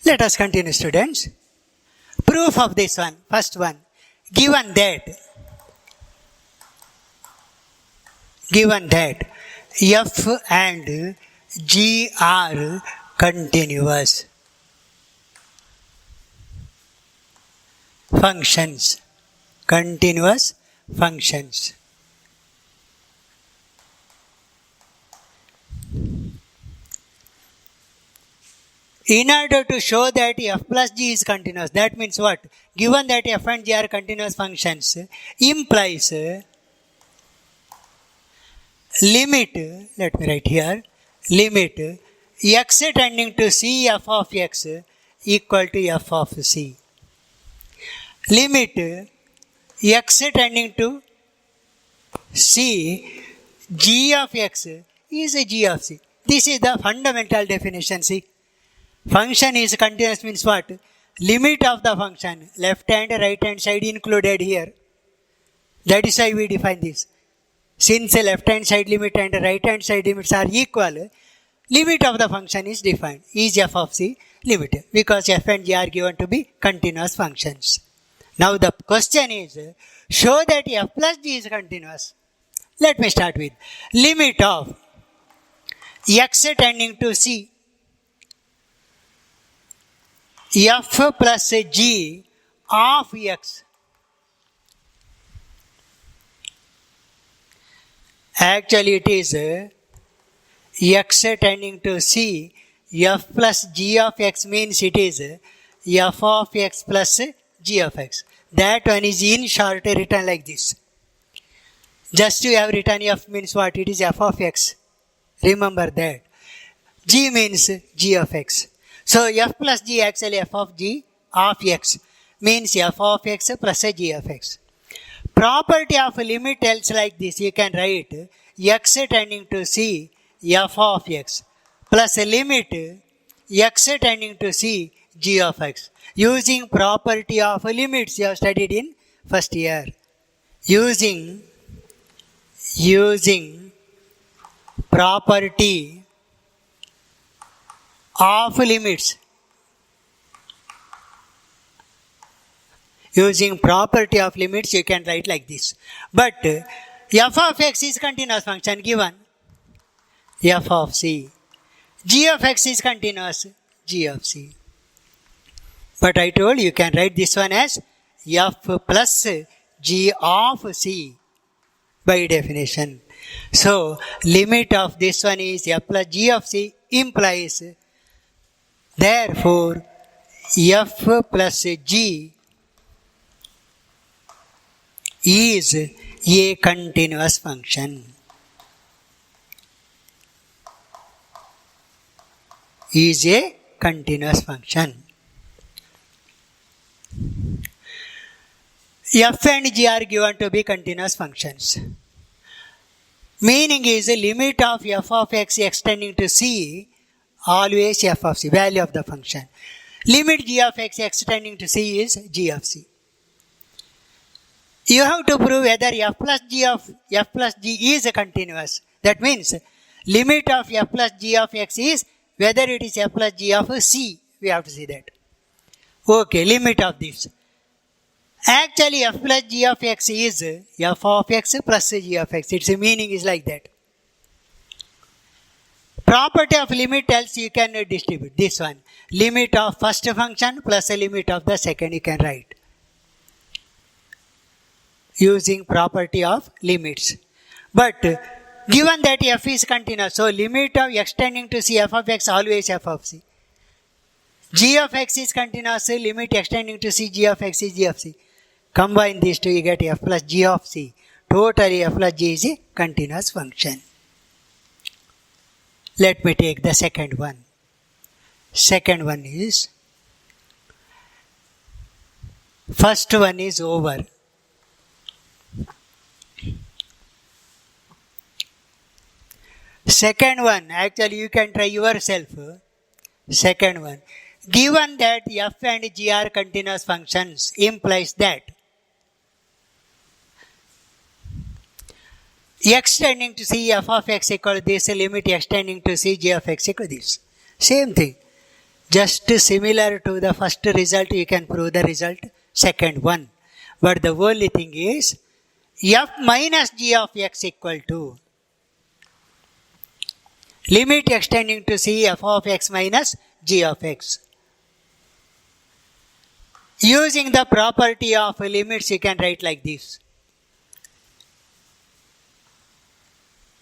Let us continue, students. Proof of this one. First one. Given that f and g are continuous functions. In order to show that f plus g is continuous, that means what? Given that f and g are continuous functions, implies limit, let me write here, limit x tending to c f of x equal to f of c. Limit x tending to c, g of x is a g of c. This is the fundamental definition. See, function is continuous means what? Limit of the function, left hand, right hand side included here. That is why we define this. Since a left hand side limit and right hand side limits are equal, limit of the function is defined. Is f of c limit? Because f and g are given to be continuous functions. Now the question is, show that f plus g is continuous. Let me start with limit of x tending to c, f plus g of x. Actually it is x tending to c, f plus g of x means it is f of x plus g of x. That one is in short written like this. Just to have written f means what? It is f of x. Remember that. G means g of x. So f plus g actually f of g of x means f of x plus a g of x. Property of limit tells like this. You can write x tending to c f of x plus a limit x tending to c g of x. Using property of limits you have studied in first year. Using property of limits. Using property of limits you can write like this. But f of x is continuous function given f of c. G of x is continuous g of c. But I told you can write this one as f plus g of c by definition. So limit of this one is f plus g of c implies therefore f plus g is a continuous function. Is a continuous function. F and g are given to be continuous functions. Meaning is the limit of f of x extending to c, always f of c, value of the function. Limit g of x extending to c is g of c. You have to prove whether f plus g is a continuous. That means limit of f plus g of x is whether it is f plus g of c. We have to see that. Okay, limit of this. Actually f plus g of x is f of x plus g of x. Its meaning is like that. Property of limit tells you can distribute this one. Limit of first function plus a limit of the second you can write. Using property of limits. But given that f is continuous, so limit of extending to c f of x always f of c. G of x is continuous, limit extending to c g of x is g of c. Combine these two, you get f plus g of c. Totally f plus g is a continuous function. Let me take the second one. Second one is, first one is over. Second one, actually you can try yourself. Second one, given that f and g are continuous functions, implies that x tending to c f of x equal to this, limit extending to c g of x equal to this. Same thing. Just similar to the first result, you can prove the result second one. But the only thing is f minus g of x equal to limit extending to c f of x minus g of x. Using the property of limits, you can write like this.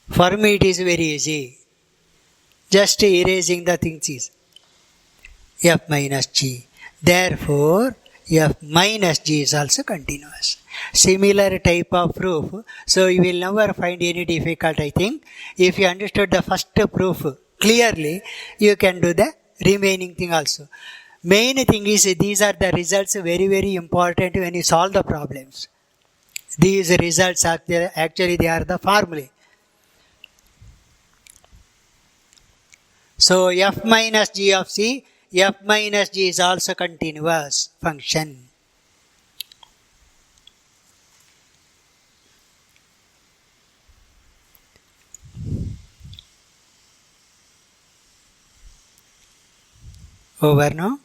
For me, it is very easy. Just erasing the things is f minus g. Therefore, f minus g is also continuous. Similar type of proof. So, you will never find any difficult, I think. If you understood the first proof clearly, you can do the remaining thing also. Main thing is these are the results very, very important when you solve the problems. These results are actually they are the formulae. So f minus g of c, f minus g is also continuous function. Over now.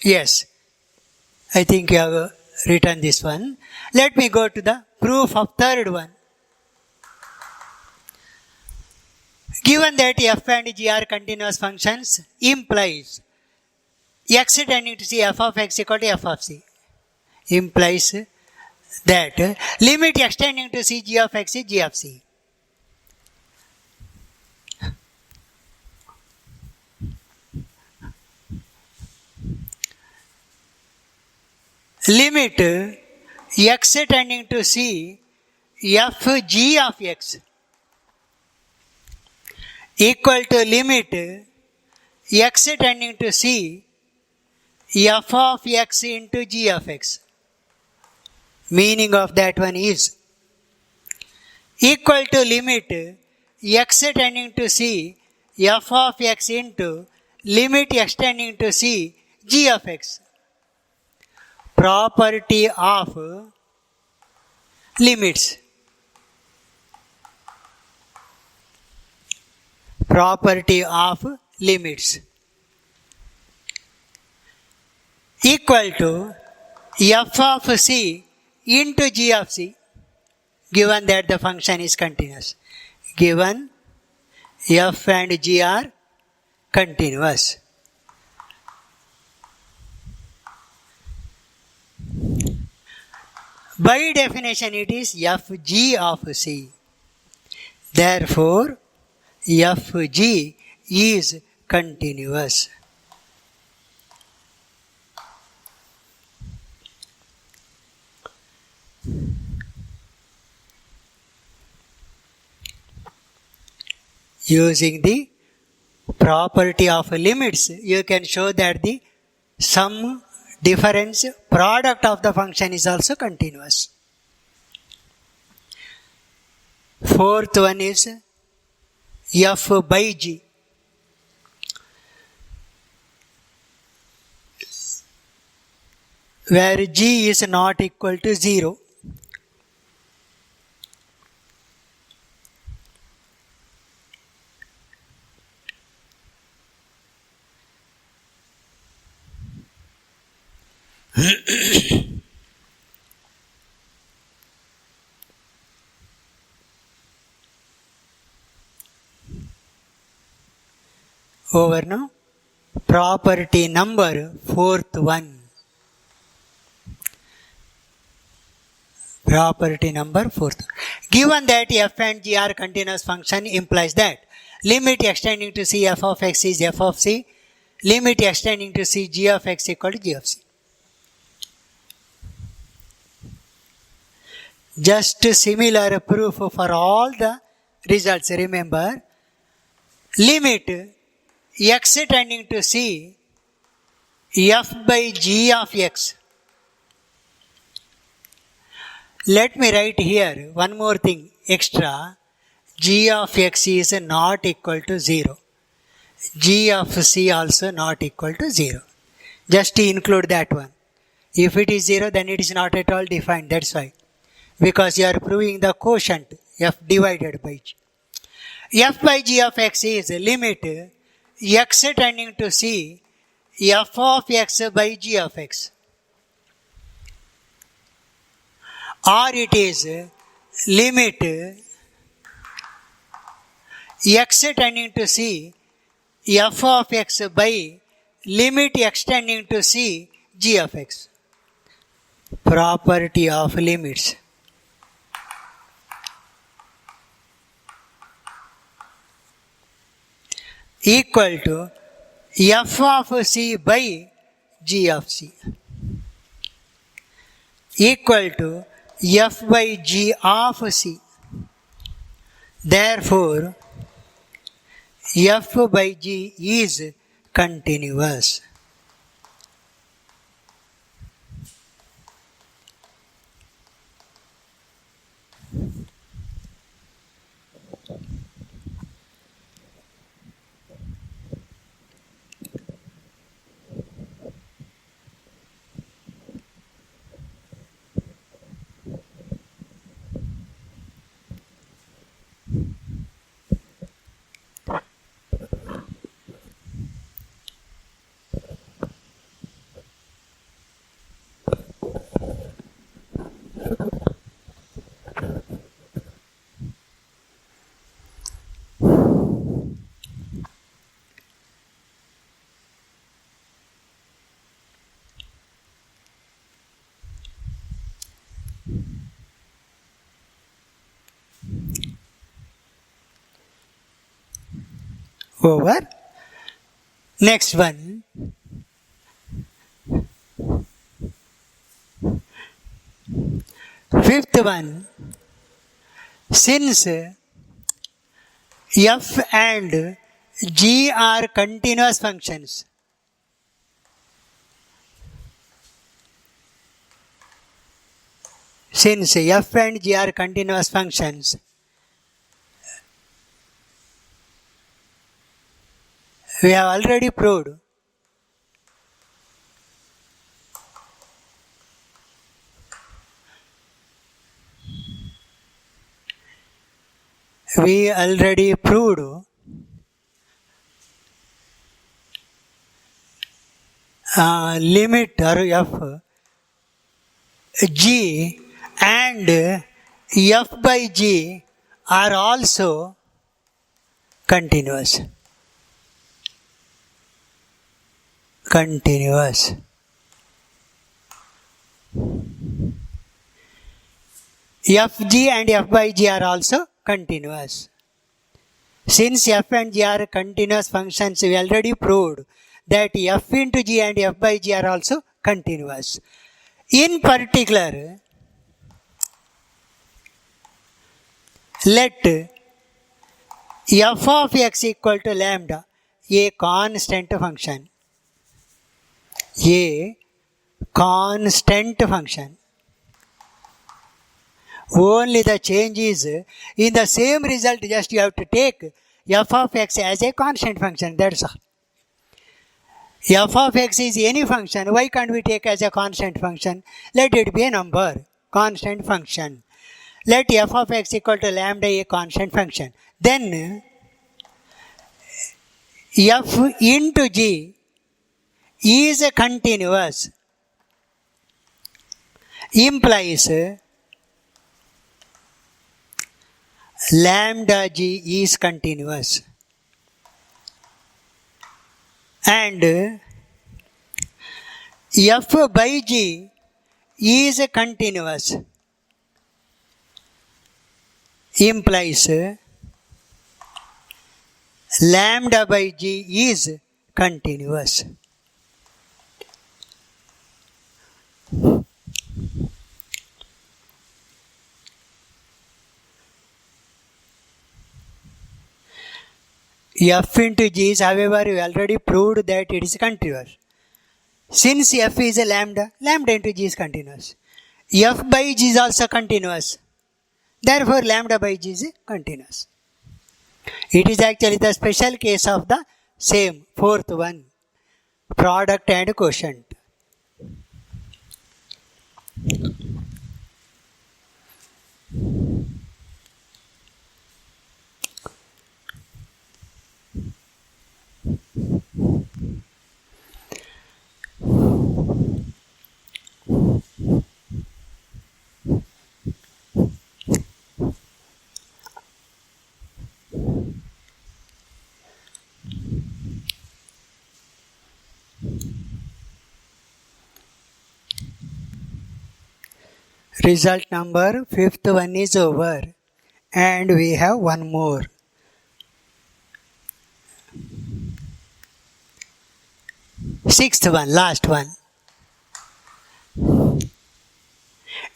Yes, I think you have written this one. Let me go to the proof of third one. Given that f and g are continuous functions, implies x tending to c f of x equal to f of c. Implies that limit extending to c g of x is g of c. Limit x tending to c f g of x equal to limit x tending to c f of x into g of x. Meaning of that one is equal to limit x tending to c f of x into limit x tending to c g of x. Property of limits. Property of limits equal to f of c into g of c, given that the function is continuous. Given f and g are continuous. By definition, it is fg of c. Therefore, fg is continuous. Using the property of limits, you can show that the sum, difference, product of the function is also continuous. Fourth one is f by g. Where g is not equal to 0. Over now. Property number fourth one. Property number fourth. Given that f and g are continuous function, implies that limit extending to c f of x is f of c, limit extending to c g of x equal to g of c. Just similar proof for all the results. Remember, limit x tending to c f by g of x Let me write here one more thing extra. G of x is not equal to 0. G of c also not equal to 0. Just include that one. If it is 0, then it is not at all defined. That's why. Because you are proving the quotient f divided by g. F by g of x is limit x tending to c f of x by g of x. Or it is limit x tending to c f of x by limit x tending to c g of x. Property of limits. Equal to f of c by g of c. Equal to f by g of c. Therefore, f by g is continuous. Over. Next one. Fifth one. Since f and g are continuous functions, since f and g are continuous functions, we have already proved limit of g and f by g are also continuous. Fg and f by g are also continuous. Since f and g are continuous functions, we already proved that f into g and f by g are also continuous. In particular, let f of x equal to lambda, a constant function. A constant function. Only the change is in the same result, just you have to take f of x as a constant function. That's all. F of x is any function. Why can't we take as a constant function? Let it be a number. Constant function. Let f of x equal to lambda a constant function. Then f into g is continuous. Implies lambda g is continuous. And f by g is continuous. Implies lambda by g is continuous. F into g is, however, we already proved that it is continuous. Since f is a lambda, lambda into g is continuous. f by g is also continuous. Therefore, lambda by g is continuous. It is actually the special case of the same fourth one, product and quotient. Result number fifth one is over and we have one more. Sixth one, last one.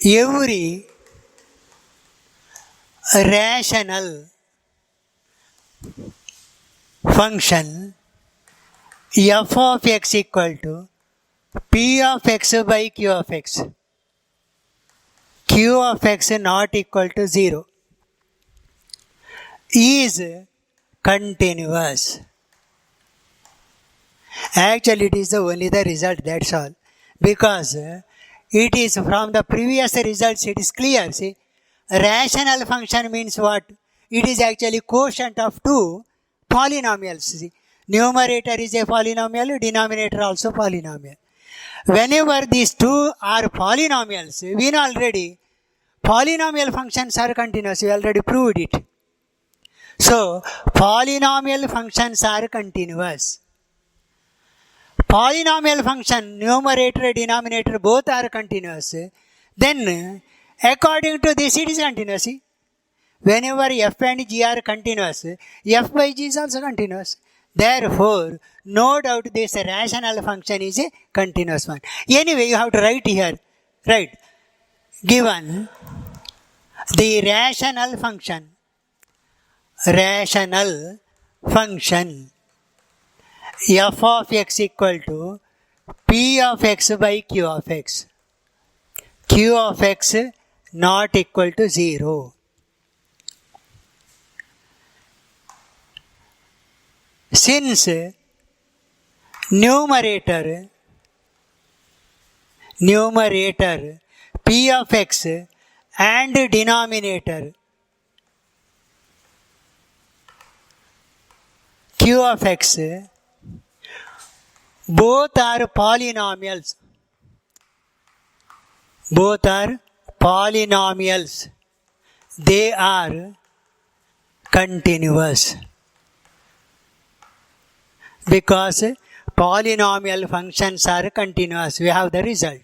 Every rational function f of x equal to p of x by q of x, q of x not equal to 0 is continuous. Actually, it is only the result, that's all. Because it is from the previous results, it is clear. See, rational function means what? It is actually quotient of two polynomials. See, numerator is a polynomial, denominator also polynomial. Whenever these two are polynomials, we know already polynomial functions are continuous. We already proved it. So, polynomial functions are continuous. Polynomial function, numerator, denominator, both are continuous. Then, according to this, it is continuous. Whenever f and g are continuous, f by g is also continuous. Therefore, no doubt this rational function is a continuous one. Anyway, you have to write here. Right. Given the rational function f of x equal to p of x by q of x, q of x not equal to 0. Since numerator p of x and denominator q of x both are polynomials. They are continuous. Because polynomial functions are continuous, we have the result.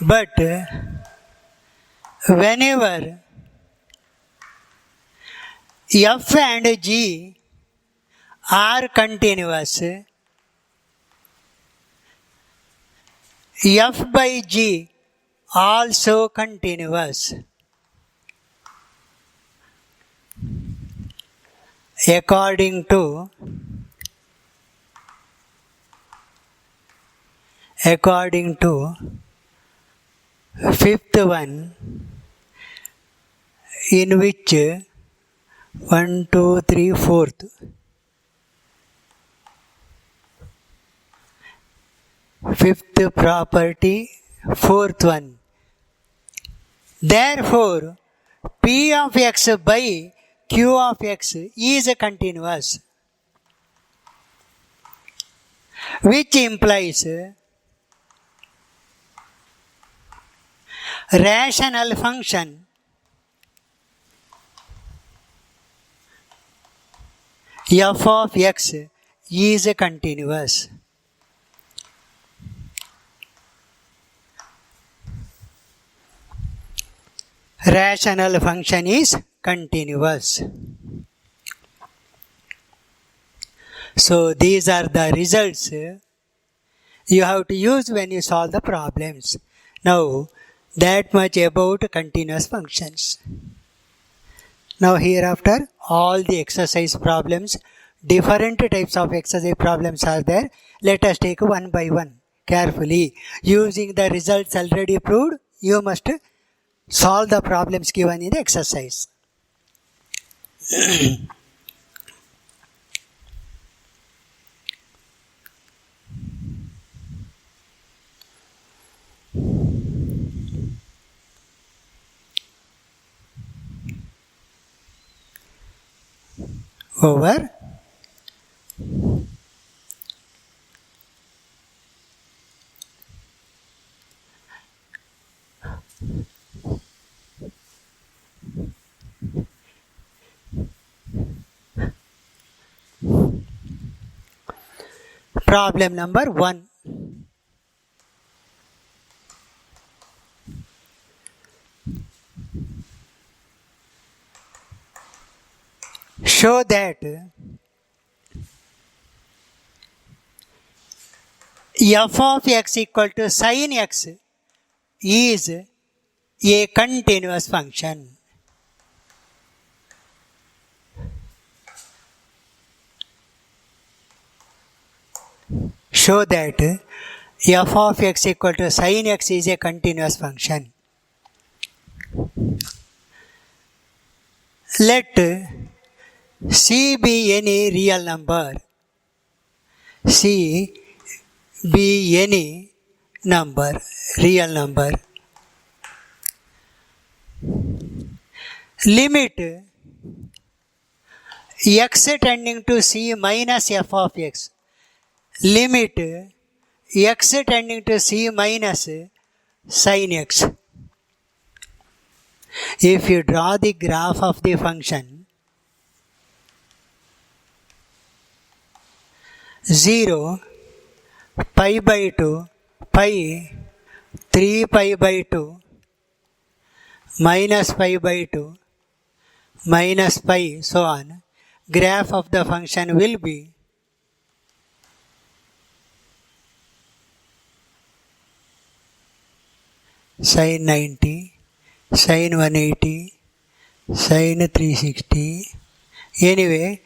But whenever f and g are continuous, f by g also continuous. According to fifth one, in which 1, 2, 3, 4th. Fifth property, fourth one. Therefore, p of x by q of x is continuous, which implies rational function f of x is continuous. Rational function is continuous. So these are the results you have to use when you solve the problems. Now that much about continuous functions. Now hereafter all the exercise problems different types of exercise problems are there. Let us take one by one carefully. Using the results already proved, you must solve the problems given in the exercise. Over. Problem number 1. Show that f of x equal to sin x is a continuous function. Show that f of x equal to sin x is a continuous function. Let C be any real number. C be any number, real number. Limit x tending to C minus f of x. Limit x tending to C minus sin x. If you draw the graph of the function 0, pi by 2, pi, 3 pi by 2, minus pi by 2, minus pi, so on, graph of the function will be sin 90, sin 180, sin 360. Anyway,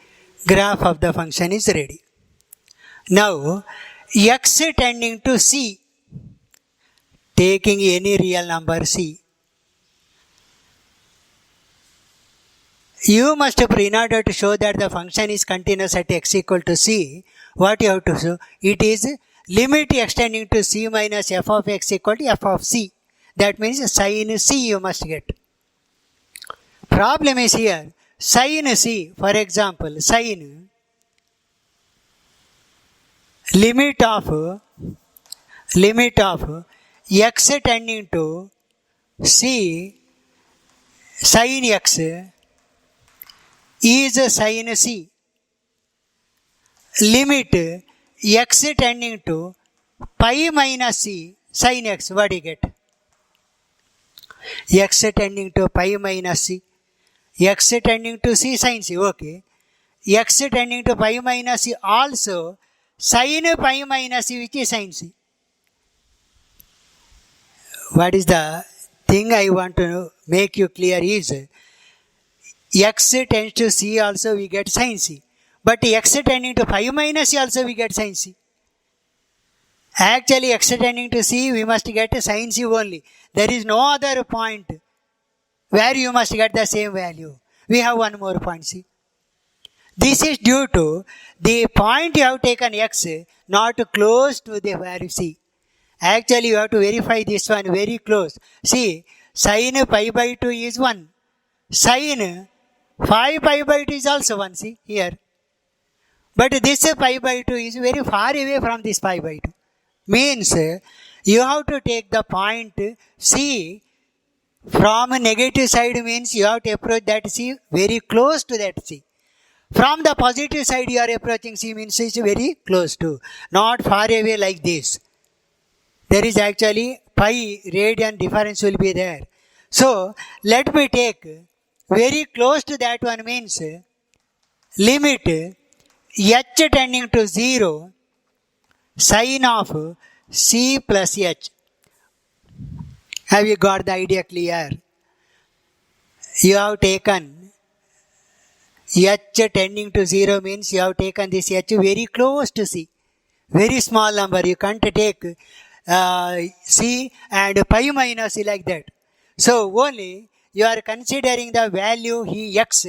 graph of the function is ready. Now, x tending to C, taking any real number C, you must, in order to show that the function is continuous at x equal to C, what you have to show? It is limit x tending to C minus f of x equal to f of C. That means sin C you must get. Problem is here, sin C, for example, sin limit of x tending to C sin x is sin C. Limit x tending to pi minus C sin x, what do you get? X tending to pi minus C, x tending to C sin C, okay. X tending to pi minus C also sin pi minus C, which is sin C. What is the thing I want to make you clear is, x tends to C also we get sin C. But x tending to pi minus C also we get sin C. Actually, x tending to C we must get sin C only. There is no other point where you must get the same value. We have one more point C. This is due to the point you have taken x not close to the value C. Actually, you have to verify this one very close. See, sin pi by 2 is 1. Sin 5 pi by 2 is also 1, see here. But this pi by 2 is very far away from this pi by 2. Means you have to take the point C from negative side, means you have to approach that C very close to that C. From the positive side you are approaching C, means it's very close to, not far away like this. There is actually pi radian difference will be there. So let me take very close to that one, means limit h tending to 0 sin of C plus h. Have you got the idea clear? You have taken h tending to 0 means you have taken this h very close to c. Very small number. You can't take c and pi minus c like that. So only you are considering the value x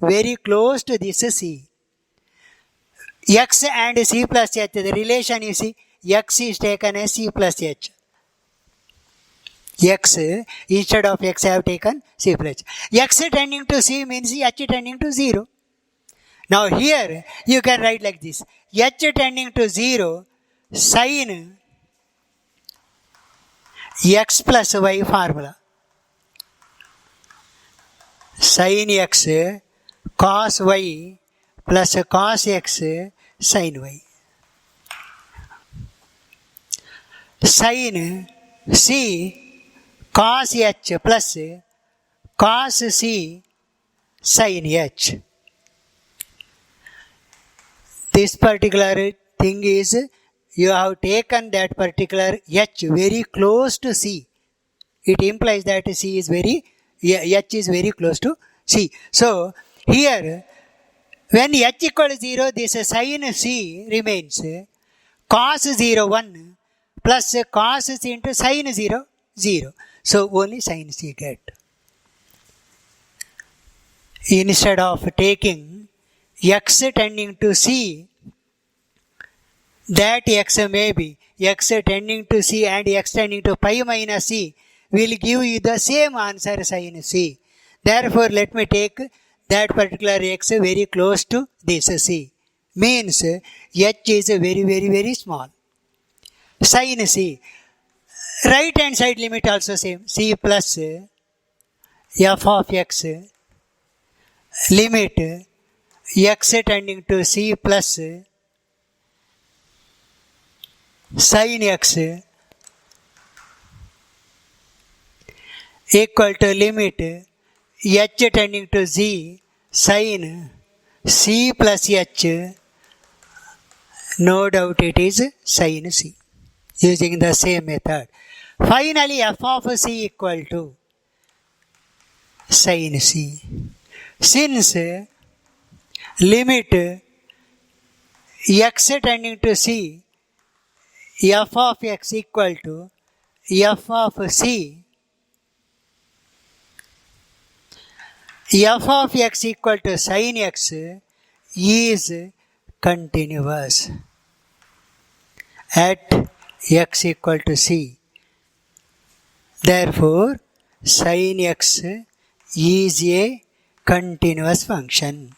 very close to this c. X and c plus h, the relation you see, x is taken as c plus h. X instead of x I have taken c plus h. X tending to c means h tending to 0. Now here you can write like this. H tending to 0 sin x plus y formula. Sin x cos y plus cos x sin y. Sin c cos h plus cos c sin h. This particular thing is you have taken that particular h very close to c. It implies that c is h is very close to c. So here when h equal to 0, this sin c remains cos 0 1 plus cos c into sin 0 0. So only sin c get. Instead of taking x tending to c, that x may be x tending to c and x tending to pi minus c will give you the same answer sin c. Therefore let me take that particular x very close to this c. Means h is very small. Sin c. Right hand side limit also same. C plus f of x limit x tending to c plus sin x equal to limit h tending to z sin c plus h. No doubt it is sin c. Using the same method. Finally f of c equal to sin c. Since limit x tending to c, f of x equal to f of c, f of x equal to sin x is continuous at x equal to c. Therefore sin x is a continuous function.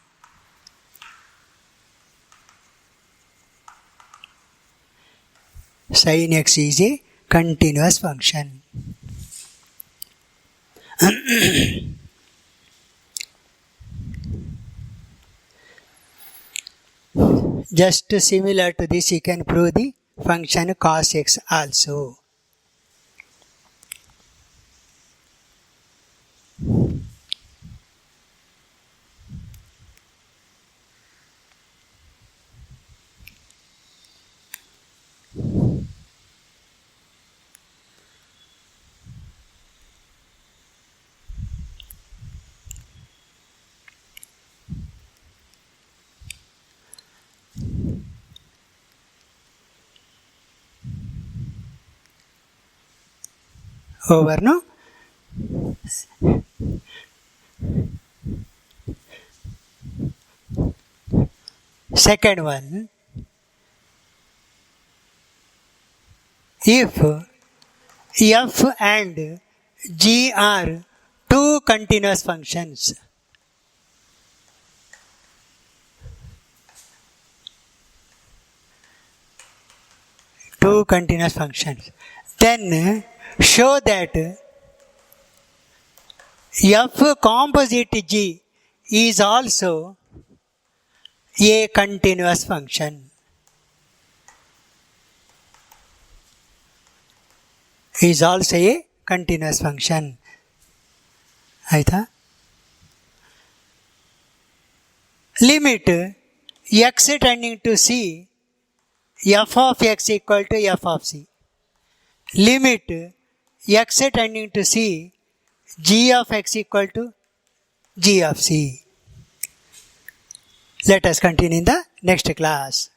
Sin x is a continuous function. Just similar to this, you can prove the function cos x also. Over, no? Second one, if f and g are two continuous functions, then show that f composite g is also a continuous function. Is also a continuous function. Aitha? Limit x tending to c, f of x equal to f of c. Limit x tending to c, g of x equal to g of c. Let us continue in the next class.